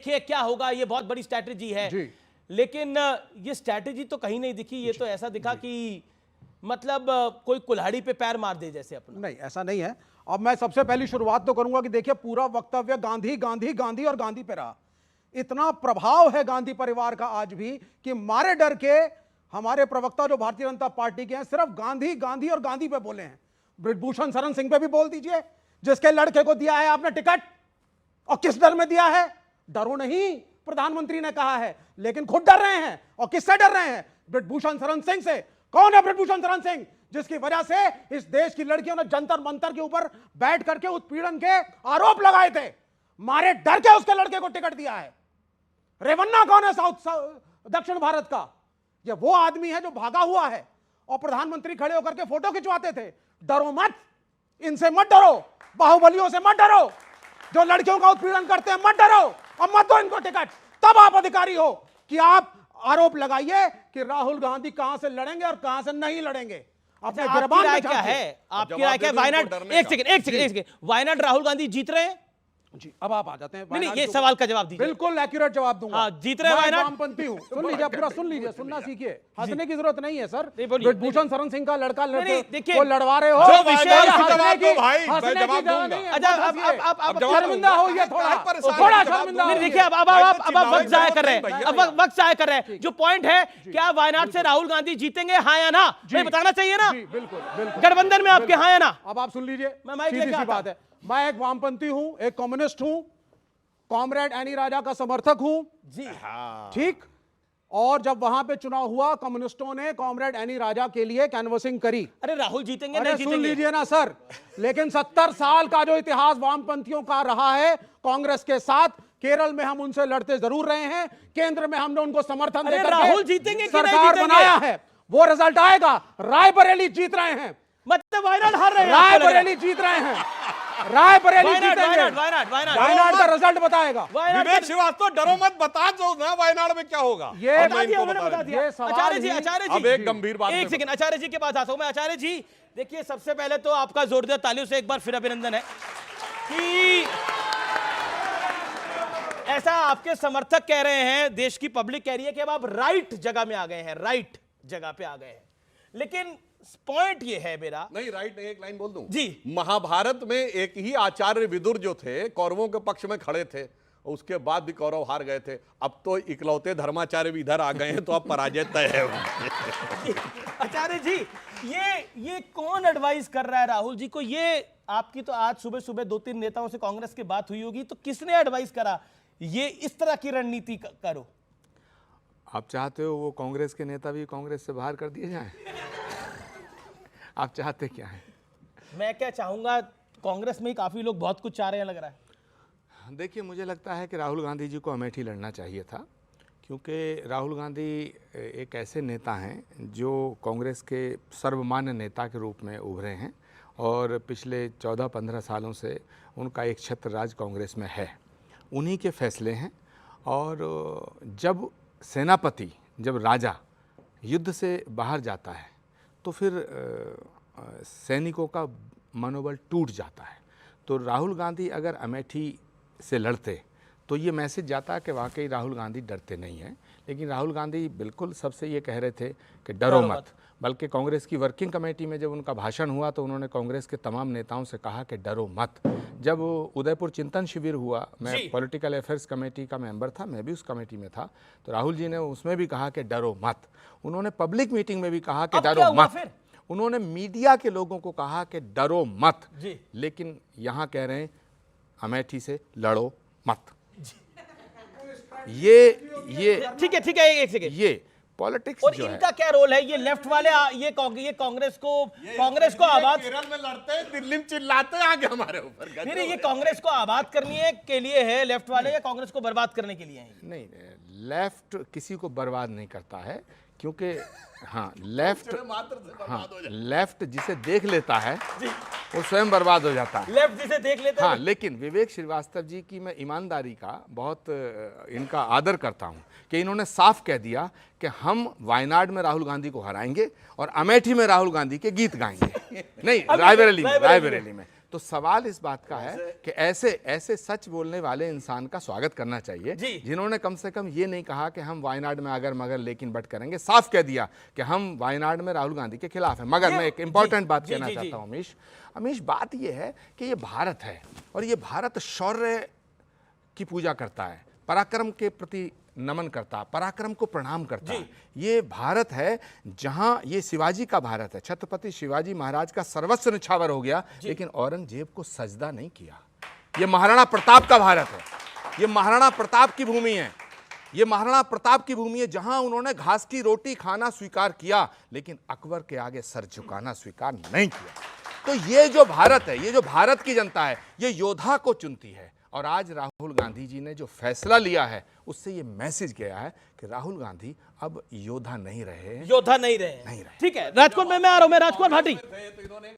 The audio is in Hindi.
देखिए क्या होगा, ये बहुत बड़ी स्ट्रैटेजी है जी। लेकिन ये स्ट्रैटेजी तो कहीं नहीं दिखी। ये तो ऐसा दिखा कि मतलब कोई कुल्हाड़ी पे पैर मार दे जैसे अपना। नहीं, ऐसा नहीं है। अब मैं सबसे पहली शुरुआत तो करूंगा कि देखिए पूरा वक्तव्य गांधी गांधी गांधी और गांधी पे रहा। इतना प्रभाव है गांधी परिवार का आज भी कि मारे डर के हमारे प्रवक्ता जो भारतीय जनता पार्टी के हैं सिर्फ गांधी गांधी और गांधी पे बोले हैं। ब्रिजभूषण शरण सिंह पे भी बोल दीजिए, जिसके लड़के को दिया है आपने टिकट, और किस डर में दिया है? डरो नहीं, प्रधानमंत्री ने कहा है, लेकिन खुद डर रहे हैं। और किससे डर रहे हैं? ब्रिजभूषण शरण सिंह से। कौन है ब्रिजभूषण शरण सिंह? जिसकी वजह से इस देश की लड़कियों ने जंतर मंतर के ऊपर बैठ करके उत्पीड़न के आरोप लगाए थे। मारे डर के उसके लड़के को टिकट दिया है। रेवन्ना कौन है दक्षिण भारत का? ये वो आदमी है जो भागा हुआ है और प्रधानमंत्री खड़े होकर के फोटो खिंचवाते थे। डरो मत, इनसे मत डरो, बाहुबलियों से मत डरो, जो लड़कियों का उत्पीड़न करते हैं मत डरो, और मत दो इनको टिकट। तब आप अधिकारी हो कि आप आरोप लगाइए कि राहुल गांधी कहां से लड़ेंगे और कहां से नहीं लड़ेंगे। अपने आपकी राय क्या है? आपकी राय क्या है? वायनाड, एक सेकंड, वायनाड राहुल गांधी जीत रहे हैं जी। अब आप आ जाते हैं। नहीं, ये सवाल का जवाब दीजिए। बिल्कुल एक्यूरेट जवाब दूंगा। हाँ, जीत रहे हैं वायनाड। वामपंथी हूं। सुन लीजिए, पूरा सुन लीजिए, सुनना सीखिए, हंसने की जरूरत नहीं है सर। बोलिए। ब्रिजभूषण शरण सिंह का लड़का देखिए, को लड़वा रहे हो, जो विषय हंसने की भाई, हंसने की जवाब जगह दूंगा। नहीं है। अच्छा, अब शर्मिंदा होइए, थोड़ा शर्मिंदा होइए। देखिए अब वक्त जाया कर रहे हैं, अब वक्त जाया कर रहे हैं। जो पॉइंट है, क्या वायनाड से राहुल गांधी जीतेंगे, हाँ या ना? ये बताना चाहिए ना। बिल्कुल बिल्कुल। गठबंधन में आपके हाँ या ना? अब आप सुन लीजिए, मैं माइक सीधी लेके सी आता बात है। मैं एक वामपंथी हूं, एक कम्युनिस्ट हूं, कॉमरेड एनी राजा का समर्थक हूं जी। ठीक। और जब वहां पे चुनाव हुआ, कम्युनिस्टों ने कॉमरेड एनी राजा के लिए कैनवसिंग करी। अरे राहुल जीतेंगे अरे नहीं सुन जीतेंगे? लीजिए ना सर, लेकिन 70 साल का जो इतिहास वामपंथियों का रहा है कांग्रेस के साथ, केरल में हम उनसे लड़ते जरूर रहे हैं, केंद्र में हमने उनको समर्थन अरे देकर राहुल जीतेंगे कि नहीं सरकार जीतेंगे? बनाया है। वो रिजल्ट आएगा। रायबरेली जीत रहे हैं, मतलब वायनाड हार रहे हैं? आपको लग रहा है? रायबरेली जीत रहे हैं, रायबरेली वायनाड, जीतेंगे। वायनाड का रिजल्ट बताएगा। विवेक श्रीवास्तव, डरो मत, बता दो ना वायनाड में क्या होगा। ये और बता मैं दिया, इनको उन्होंने बता बता दूं। दिया। ये सवाल आचार्य जी, ही- आचार्य जी, अब एक गंभीर बात एक सेकंड, आचार्य जी के पास आता हूं मैं। आचार्य जी देखिए, सबसे पहले तो आपका जोरदार तालियों से एक बार फिर अभिनंदन है कि ऐसा आपके समर्थक कह रहे हैं, देश की पब्लिक कह रही है कि अब आप राइट जगह में आ गए हैं, राइट जगह पे आ गए हैं। लेकिन पॉइंट ये है मेरा, नहीं राइट नहीं, एक लाइन बोल दूं जी। महाभारत में एक ही आचार्य विदुर जो थे कौरवों के पक्ष में खड़े थे, उसके बाद भी कौरव हार गए थे। अब तो इकलौते धर्माचार्य भी इधर आ गए हैं, तो अब पराजय तय है। आचार्य जी, ये कौन एडवाइस कर रहा है राहुल जी को? ये आपकी तो आज सुबह सुबह 2-3 नेताओं से कांग्रेस की बात हुई होगी, तो किसने एडवाइस करा ये इस तरह की रणनीति करो? आप चाहते हो वो कांग्रेस के नेता भी कांग्रेस से बाहर कर दिए जाएं? आप चाहते क्या है? मैं क्या चाहूंगा, कांग्रेस में ही काफी लोग बहुत कुछ चाह रहे हैं लग रहा है। देखिए, मुझे लगता है कि राहुल गांधी जी को अमेठी लड़ना चाहिए था, क्योंकि राहुल गांधी एक ऐसे नेता हैं जो कांग्रेस के सर्वमान्य नेता के रूप में उभरे हैं और पिछले 14-15 सालों से उनका एक छत्र राज कांग्रेस में है। उन्हीं के फैसले हैं। और जब सेनापति, जब राजा युद्ध से बाहर जाता है तो फिर सैनिकों का मनोबल टूट जाता है। तो राहुल गांधी अगर अमेठी से लड़ते तो ये मैसेज जाता कि वाकई राहुल गांधी डरते नहीं हैं। लेकिन राहुल गांधी बिल्कुल सबसे ये कह रहे थे कि डरो मत। बल्कि कांग्रेस की वर्किंग कमेटी में जब उनका भाषण हुआ तो उन्होंने कांग्रेस के तमाम नेताओं से कहा कि डरो मत। जब उदयपुर चिंतन शिविर हुआ, मैं पॉलिटिकल अफेयर्स कमेटी का मेंबर था, मैं भी उस कमेटी में था, तो राहुल जी ने उसमें भी कहा कि डरो मत। उन्होंने पब्लिक मीटिंग में भी कहा कि डरो मत। उन्होंने मीडिया के लोगों को कहा कि डरो मत। लेकिन यहाँ कह रहे हैं अमेठी से लड़ो मत। ये ठीक है, एक सेकंड। ये पॉलिटिक्स और जो है, इनका क्या रोल है? ये लेफ्ट वाले ये कांग्रेस को आबाद, केरल में लड़ते हैं, दिल्ली में चिल्लाते हैं आगे हमारे ऊपर। नहीं, ये कांग्रेस को आबाद करने के लिए है लेफ्ट वाले, या कांग्रेस को बर्बाद करने के लिए है? नहीं, लेफ्ट किसी को बर्बाद नहीं करता है, क्योंकि हाँ लेफ्ट जिसे देख लेता है वो स्वयं बर्बाद हो जाता है। लेफ्ट जिसे देख लेता है। हाँ, लेकिन विवेक श्रीवास्तव जी की मैं ईमानदारी का बहुत इनका आदर करता हूँ कि इन्होंने साफ कह दिया कि हम वायनाड में राहुल गांधी को हराएंगे और अमेठी में राहुल गांधी के गीत गाएंगे। नहीं, रायबरेली में। तो सवाल इस बात का है कि ऐसे ऐसे सच बोलने वाले इंसान का स्वागत करना चाहिए, जी। जिन्होंने कम से कम ये नहीं कहा कि हम वायनाड में अगर मगर लेकिन बट करेंगे, साफ कह दिया कि हम वायनाड में राहुल गांधी के खिलाफ हैं। मगर मैं एक इंपॉर्टेंट बात जी, कहना जी, जी। चाहता हूं अमीश, बात यह है कि ये भारत है और ये भारत शौर्य की पूजा करता है, पराक्रम के प्रति नमन करता, पराक्रम को प्रणाम करता है। ये भारत है जहां, ये शिवाजी का भारत है, छत्रपति शिवाजी महाराज का सर्वस्व निछावर हो गया लेकिन औरंगजेब को सजदा नहीं किया। ये महाराणा प्रताप का भारत है, ये महाराणा प्रताप की भूमि है, ये महाराणा प्रताप की भूमि है जहां उन्होंने घास की रोटी खाना स्वीकार किया लेकिन अकबर के आगे सर झुकाना स्वीकार नहीं किया। तो ये जो भारत है, ये जो भारत की जनता है, ये योद्धा को चुनती है। और आज राहुल गांधी जी ने जो फैसला लिया है उससे ये मैसेज गया है कि राहुल गांधी अब योद्धा नहीं रहे हैं, योद्धा नहीं रहे नहीं रहे। ठीक है, राजकोट में मैं आ रहा हूं, मैं राजकुमार भाटी। तो इन्होंने